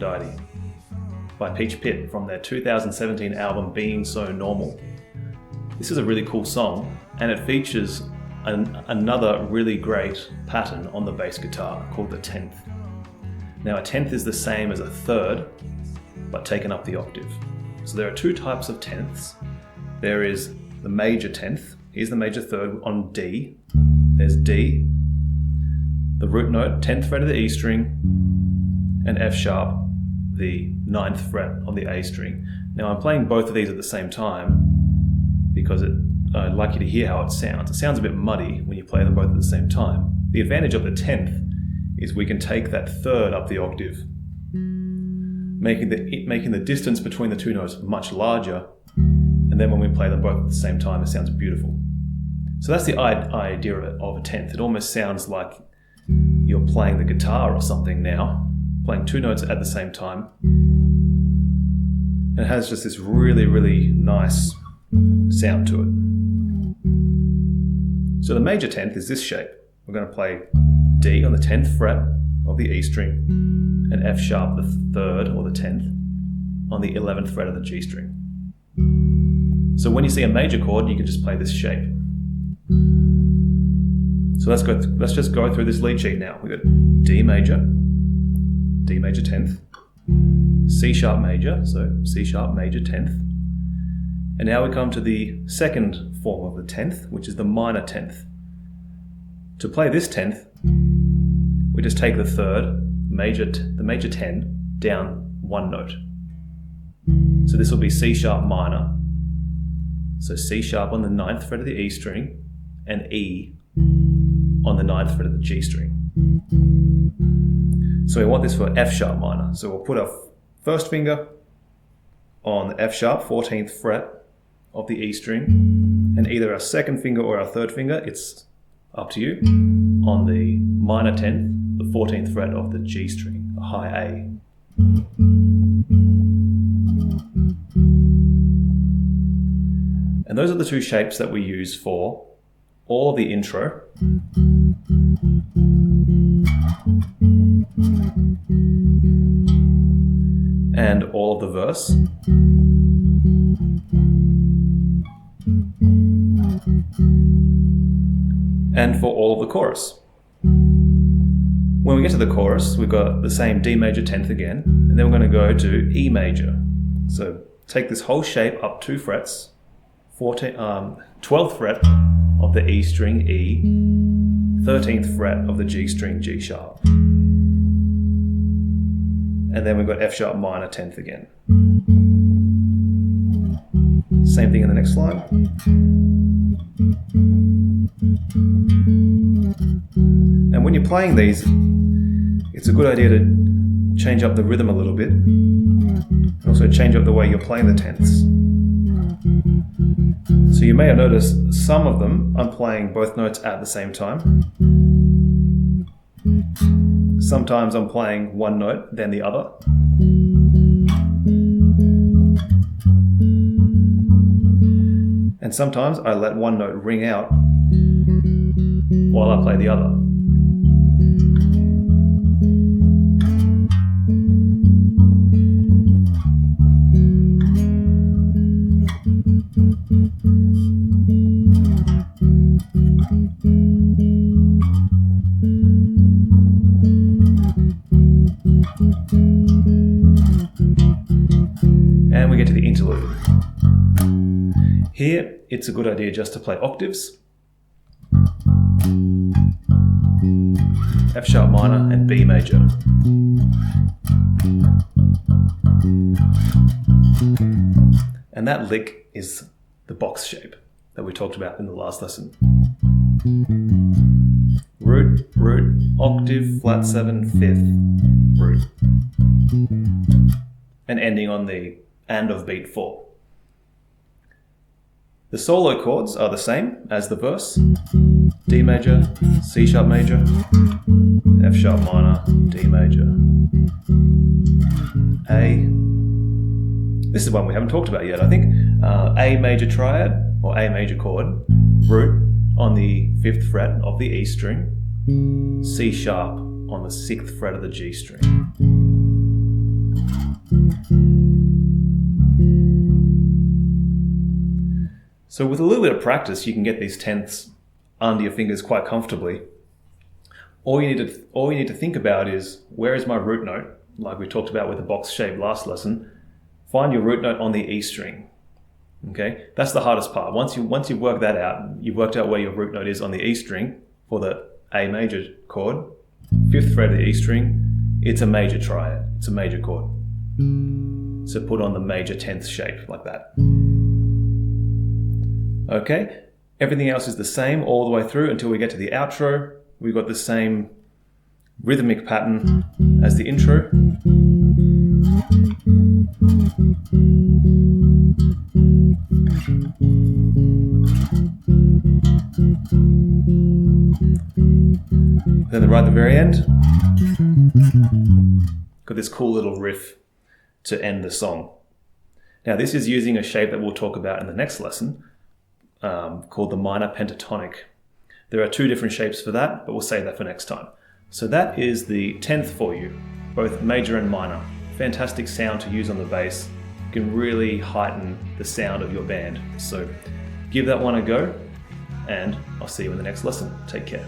Aphrodite by Peach Pit from their 2017 album Being So Normal. This is a really cool song, and it features another really great pattern on the bass guitar called the 10th. Now a 10th is the same as a third, but taken up the octave. So there are two types of 10ths. There is the major 10th, here's the major third on D, there's D, the root note, 10th fret of the E string, and F sharp, the 9th fret of the A string. Now I'm playing both of these at the same time because I'd like you to hear how it sounds. It sounds a bit muddy when you play them both at the same time. The advantage of the 10th is we can take that third up the octave, making the distance between the two notes much larger, and then when we play them both at the same time, it sounds beautiful. So that's the idea of a 10th. It almost sounds like you're playing the guitar or something now, playing two notes at the same time. And it has just this really, really nice sound to it. So the major 10th is this shape. We're going to play D on the 10th fret of the E string and F sharp, the 3rd or the 10th, on the 11th fret of the G string. So when you see a major chord, you can just play this shape. So let's just go through this lead sheet now. We've got D major 10th, C sharp major, so C sharp major 10th. And now we come to the second form of the 10th, which is the minor 10th. To play this 10th, we just take the third, the major 10, down one note. So this will be C sharp minor. So C sharp on the 9th fret of the E string, and E on the 9th fret of the G string. So we want this for F sharp minor. So we'll put our first finger on the F sharp, 14th fret of the E string, and either our second finger or our third finger, it's up to you, on the minor 10th, the 14th fret of the G string, a high A. And those are the two shapes that we use for all of the intro and all of the verse and for all of the chorus. When we get to the chorus, we've got the same D major 10th again, and then we're going to go to E major. So take this whole shape up 2 frets, 12th fret of the E string E, 13th fret of the G string G sharp. And then we've got F sharp minor 10th again. Same thing in the next line. And when you're playing these, it's a good idea to change up the rhythm a little bit, and also change up the way you're playing the 10ths. So you may have noticed some of them I'm playing both notes at the same time. Sometimes I'm playing one note, then the other. And sometimes I let one note ring out while I play the other. And we get to the interlude. Here, it's a good idea just to play octaves, F sharp minor and B major. And that lick is the box shape that we talked about in the last lesson. Root, root, octave, flat 7, 5th, root. And ending on the and of beat 4. The solo chords are the same as the verse. D major, C sharp major, F sharp minor, D major, A. This is one we haven't talked about yet, I think. A major triad, or A major chord, root on the 5th fret of the E string, C sharp on the 6th fret of the G string. So with a little bit of practice, you can get these tenths under your fingers quite comfortably. All you need to think about is, where is my root note? Like we talked about with the box shape last lesson. Find your root note on the E string. Okay, that's the hardest part. Once you work that out, you've worked out where your root note is on the E string for the A major chord, 5th fret of the E string, it's a major triad, it's a major chord. So put on the major 10th shape like that. Okay, everything else is the same all the way through until we get to the outro. We've got the same rhythmic pattern as the intro. Then right at the very end, got this cool little riff to end the song. Now this is using a shape that we'll talk about in the next lesson, called the minor pentatonic. There are 2 different shapes for that, but we'll save that for next time. So that is the 10th for you, both major and minor. Fantastic sound to use on the bass. You can really heighten the sound of your band. So give that one a go, and I'll see you in the next lesson. Take care.